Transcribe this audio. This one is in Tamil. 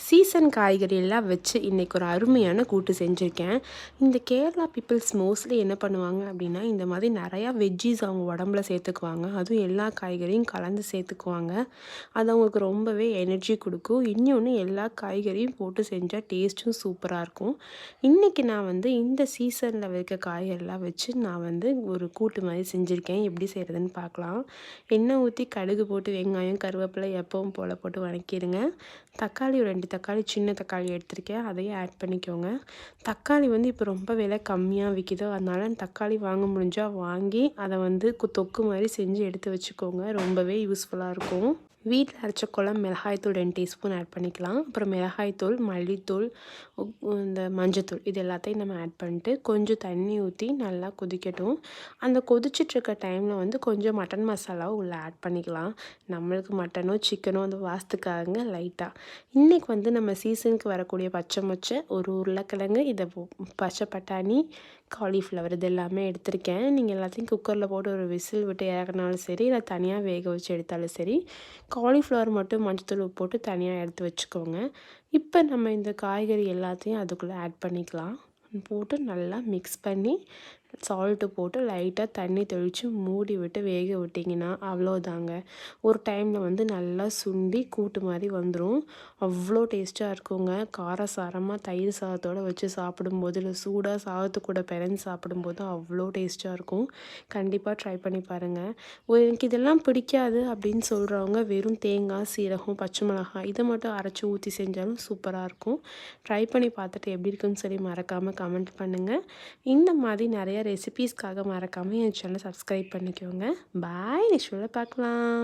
சீசன் காய்கறி எல்லாம் வச்சு இன்றைக்கி ஒரு அருமையான கூட்டு செஞ்சுருக்கேன். இந்த கேரளா பீப்புள்ஸ் மோஸ்ட்லி என்ன பண்ணுவாங்க அப்படின்னா, இந்த மாதிரி நிறையா வெஜ்ஜீஸ் அவங்க உடம்புல சேர்த்துக்குவாங்க. அதுவும் எல்லா காய்கறியும் கலந்து சேர்த்துக்குவாங்க. அது அவங்களுக்கு ரொம்பவே எனர்ஜி கொடுக்கும். இன்னொன்று எல்லா காய்கறியும் போட்டு செஞ்சால் டேஸ்ட்டும் சூப்பராக இருக்கும். இன்றைக்கி நான் வந்து இந்த சீசனில் வைக்க காய்கறிலாம் வச்சு நான் வந்து ஒரு கூட்டு மாதிரி செஞ்சுருக்கேன். எப்படி செய்கிறதுன்னு பார்க்கலாம். எண்ணெய் ஊற்றி கடுகு போட்டு வெங்காயம் கருவேப்பிலை எப்பவும் போல் போட்டு வதக்கிடுங்க. தக்காளி ஒரு 2 தக்காளி சின்ன தக்காளி எடுத்திருக்கேன், அதையும் ஆட் பண்ணிக்கோங்க. தக்காளி வந்து இப்போ ரொம்ப விலை கம்மியாக விற்கிது. அதனால் தக்காளி வாங்க முடிஞ்சால் வாங்கி அதை வந்து தொக்கு மாதிரி செஞ்சு எடுத்து வச்சுக்கோங்க. ரொம்பவே யூஸ்ஃபுல்லாக இருக்கும். வீட்டில் அரைச்ச குழம்பு மிளகாய்த்தூள் 2 டீஸ்பூன் ஆட் பண்ணிக்கலாம். அப்புறம் மிளகாய்த்தூள், மல்லித்தூள், இந்த மஞ்சத்தூள் இது எல்லாத்தையும் நம்ம ஆட் பண்ணிட்டு கொஞ்சம் தண்ணி ஊற்றி நல்லா கொதிக்கட்டும். அந்த கொதிச்சிட்ருக்க டைமில் வந்து கொஞ்சம் மட்டன் மசாலாவும் உள்ளே ஆட் பண்ணிக்கலாம். நம்மளுக்கு மட்டனோ சிக்கனோ அந்த வாசத்துக்காகங்க லைட்டாக. இன்றைக்கி வந்து நம்ம சீசனுக்கு வரக்கூடிய பச்சை மொச்சை, ஒரு உருளைக்கிழங்கு, இதை பச்சை பட்டாணி, காலிஃப்ளவர் இது எல்லாமே எடுத்திருக்கேன். நீங்கள் எல்லாத்தையும் குக்கரில் போட்டு ஒரு விசில் விட்டு இறக்குனாலும் சரி, இல்லை தனியாக வேக வச்சு எடுத்தாலும் சரி. காலிஃப்ளவர் மட்டும் மஞ்சத்தூள் உப்பு போட்டு தனியாக எடுத்து வச்சுக்கோங்க. இப்போ நம்ம இந்த காய்கறி எல்லாத்தையும் அதுக்குள்ளே ஆட் பண்ணிக்கலாம். போட்டு நல்லா மிக்ஸ் பண்ணி சால்ட்டு போட்டு லைட்டாக தண்ணி தெளித்து மூடி விட்டு வேக விட்டிங்கன்னா அவ்வளோதாங்க. ஒரு டைமில் வந்து நல்லா சுண்டி கூட்டு மாதிரி வந்துடும். அவ்வளோ டேஸ்ட்டாக இருக்குங்க. காரசாரமாக தயிர் சாதத்தோடு வச்சு சாப்பிடும்போது, இல்லை சூடாக சாதத்து கூட பிணைஞ்சு சாப்பிடும்போது அவ்வளோ டேஸ்ட்டாக இருக்கும். கண்டிப்பாக ட்ரை பண்ணி பாருங்கள். எனக்கு இதெல்லாம் பிடிக்காது அப்படின்னு சொல்கிறவங்க வெறும் தேங்காய், சீரகம், பச்சை மிளகாய் இதை மட்டும் அரைச்சி ஊற்றி செஞ்சாலும் சூப்பராக இருக்கும். ட்ரை பண்ணி பார்த்துட்டு எப்படி இருக்குன்னு சொல்லி மறக்காமல் கமெண்ட் பண்ணுங்கள். இந்த மாதிரி நிறைய ரெசிபீஸ்க்காக மறக்காமல் என் சேனலை சப்ஸ்கிரைப் பண்ணிக்கோங்க. பாய், நெக்ஸ்ட் வீடியோவில் பார்க்கலாம்.